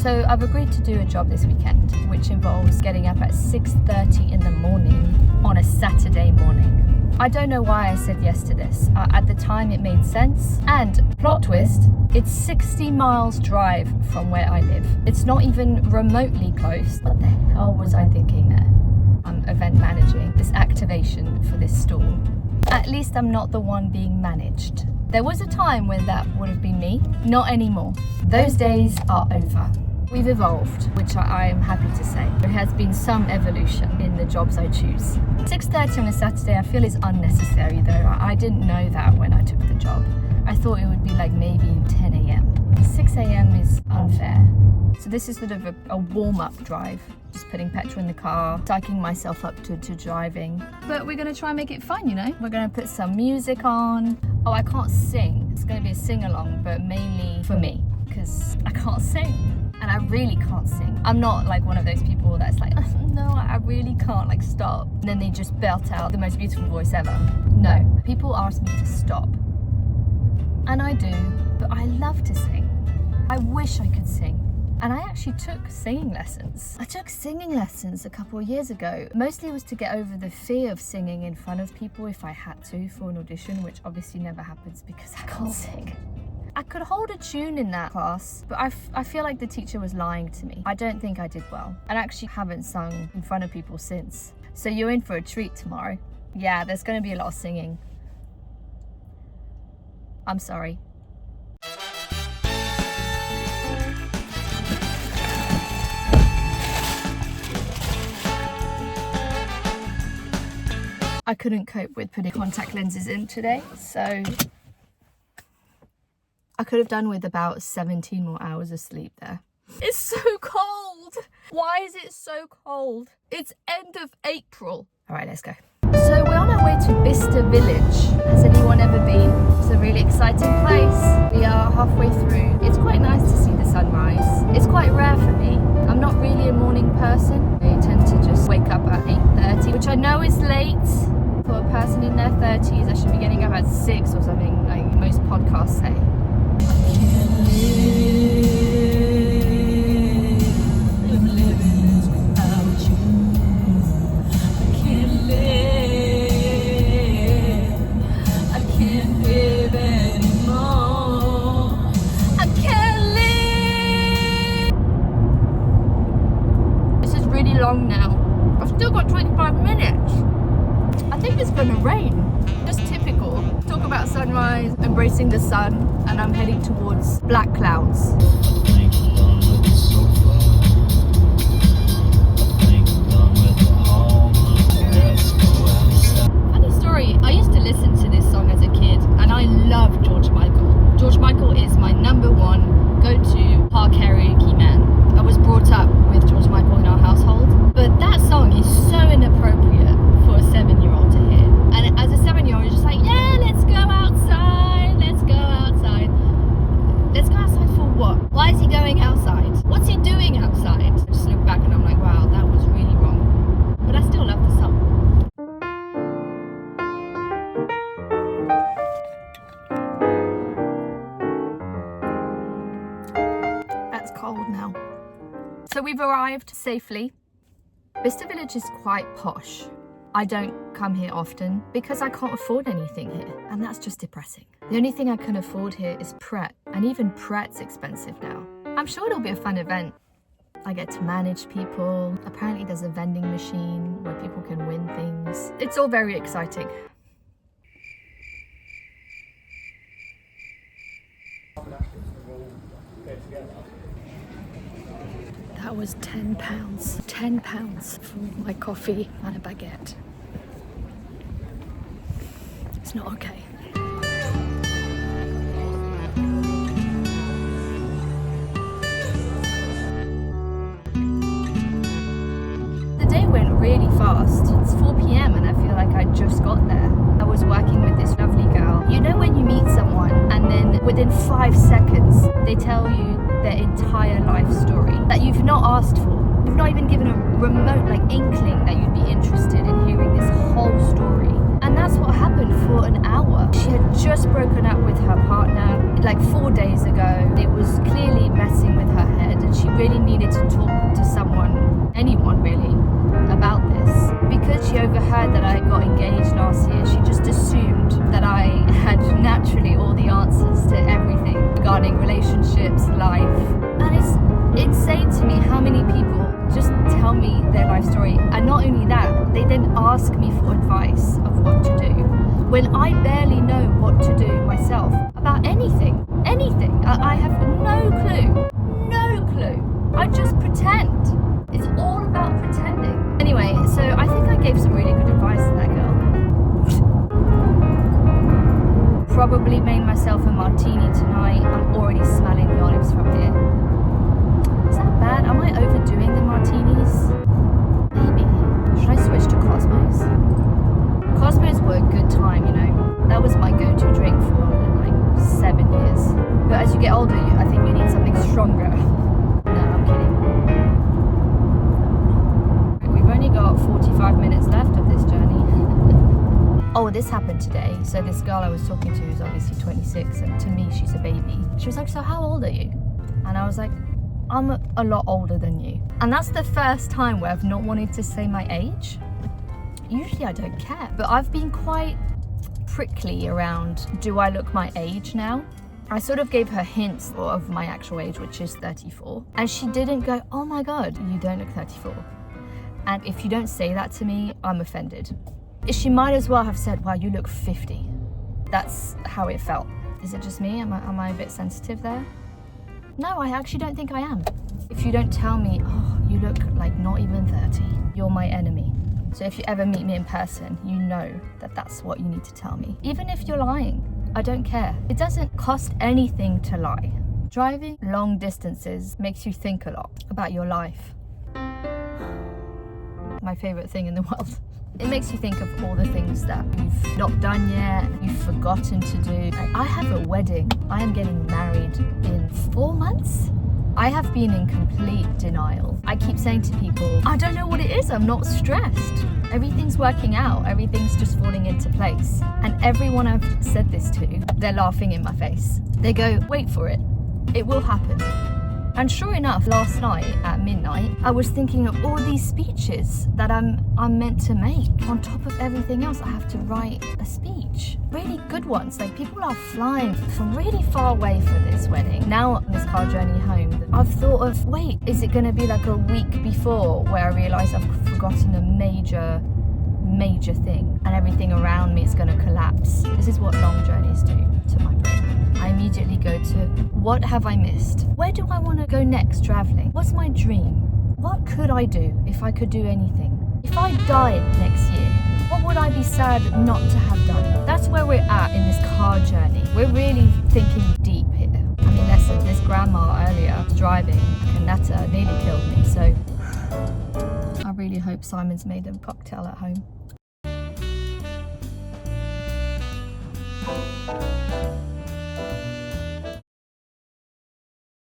So I've agreed to do a job this weekend, which involves getting up at 6:30 in the morning on a Saturday morning. I don't know why I said yes to this. At the time it made sense. And plot twist, it's 60 miles drive from where I live. It's not even remotely close. What the hell was I thinking there? I'm event managing this activation for this stall. At least I'm not the one being managed. There was a time when that would have been me. Not anymore. Those days are over. We've evolved, which I am happy to say. There has been some evolution in the jobs I choose. 6:30 on a Saturday I feel is unnecessary though. I didn't know that when I took the job. I thought it would be like maybe 10 a.m. 6 a.m. is unfair. So this is sort of a warm-up drive. Just putting petrol in the car, psyching myself up to driving. But we're gonna try and make it fun, you know? We're gonna put some music on. Oh, I can't sing. It's gonna be a sing-along, but mainly for me, because I can't sing. And I really can't sing. I'm not like one of those people that's like, no, I really can't, like stop. And then they just belt out the most beautiful voice ever. No, people ask me to stop. And I do, but I love to sing. I wish I could sing. And I actually took singing lessons. I took singing lessons a couple of years ago. Mostly it was to get over the fear of singing in front of people if I had to for an audition, which obviously never happens because I can't sing. I could hold a tune in that class, but I feel like the teacher was lying to me. I don't think I did well. And I actually haven't sung in front of people since. So you're in for a treat tomorrow. Yeah, there's gonna be a lot of singing. I'm sorry. I couldn't cope with putting contact lenses in today, so I could have done with about 17 more hours of sleep there. It's so cold. Why is it so cold? It's end of April. All right, let's go. So we're on our way to Bicester Village. Has anyone ever been? It's a really exciting place. We are halfway through. It's quite nice to see the sunrise. It's quite rare for me. I'm not really a morning person. I tend to just wake up at 8:30, which I know is late. For a person in their 30s, I should be getting up at 6 or something, like most podcasts say. Long now. I've still got 25 minutes. I think it's gonna rain. Just typical. Talk about sunrise, embracing the sun, and I'm heading towards black clouds. Funny story, I used to listen to this song as a kid, and I love George Michael. George Michael is my #1 go-to car karaoke man. I was brought up with George Michael in our household, but that song is so inappropriate for a 7-year-old to hear. And as a 7-year-old, you're just like, yeah, let's go outside, let's go outside. Let's go outside for what? Why is he going outside? What's he doing outside? I just look back and I'm like, wow, that was really wrong. But I still love the song. That's cold now. So we've arrived safely. Bicester Village is quite posh. I don't come here often because I can't afford anything here, and that's just depressing. The only thing I can afford here is Pret, and even Pret's expensive now. I'm sure it'll be a fun event. I get to manage people. Apparently there's a vending machine where people can win things. It's all very exciting. That was £10. £10 for my coffee and a baguette. It's not okay. The day went really fast. It's 4 p.m. and I feel like I just got there. I was working with this lovely girl. You know when you meet someone and then within 5 seconds they tell you their entire life story that you've not asked for. You've not even given a remote inkling that you'd be interested in hearing this whole story. And that's that's what happened for an hour. She had just broken up with her partner like 4 days ago. It was clearly messing with her head, and she really needed to talk to someone, anyone really, about this. Because she overheard that I got engaged last year, she just assumed that I had naturally all the answers to everything regarding relationships, life. And it's insane to me how many people just tell me their life story, and not only that, they then ask me for advice of what to do when I barely know what to do myself about anything. I have no clue. I just pretend. It's all about pretending. Anyway, so I think I gave some really good advice to that girl. Probably made myself a martini tonight. I'm already smelling the olives from here. Is that bad? Am I overdoing the martinis? Maybe. Should I switch to Cosmos? Cosmos were a good time, you know. That was my go-to drink for like 7 years. But as you get older, I think you need something stronger. No, I'm kidding. We've only got 45 minutes left of this journey. Oh, this happened today. So this girl I was talking to, who's obviously 26, and to me, she's a baby. She was like, so how old are you? And I was like, I'm a lot older than you. And that's the first time where I've not wanted to say my age. Usually I don't care, but I've been quite prickly around, do I look my age now? I sort of gave her hints of my actual age, which is 34. And she didn't go, oh my God, you don't look 34. And if you don't say that to me, I'm offended. She might as well have said, wow, you look 50. That's how it felt. Is it just me? Am I a bit sensitive there? No, I actually don't think I am. If you don't tell me, oh, you look like not even 30, you're my enemy. So if you ever meet me in person, you know that that's what you need to tell me. Even if you're lying, I don't care. It doesn't cost anything to lie. Driving long distances makes you think a lot about your life. My favorite thing in the world. It makes you think of all the things that you've not done yet, you've forgotten to do. I have a wedding. I am getting married in 4 months. I have been in complete denial. I keep saying to people, I don't know what it is, I'm not stressed. Everything's working out, everything's just falling into place. And everyone I've said this to, they're laughing in my face. They go, wait for it will happen. And sure enough, last night at midnight, I was thinking of all these speeches that I'm meant to make. On top of everything else, I have to write a speech. Really good ones. Like, people are flying from really far away for this wedding. Now on this car journey home, I've thought of, wait, is it gonna be like a week before where I realise I've forgotten a major thing and everything around me is gonna collapse? This is what long journeys do to my brain. I immediately go to, what have I missed? Where do I want to go next traveling? What's my dream? What could I do if I could do anything? If I died next year, what would I be sad not to have done? That's where we're at in this car journey. We're really thinking deep here. I mean, listen, this grandma earlier driving, Kanata, nearly killed me. So I really hope Simon's made a cocktail at home.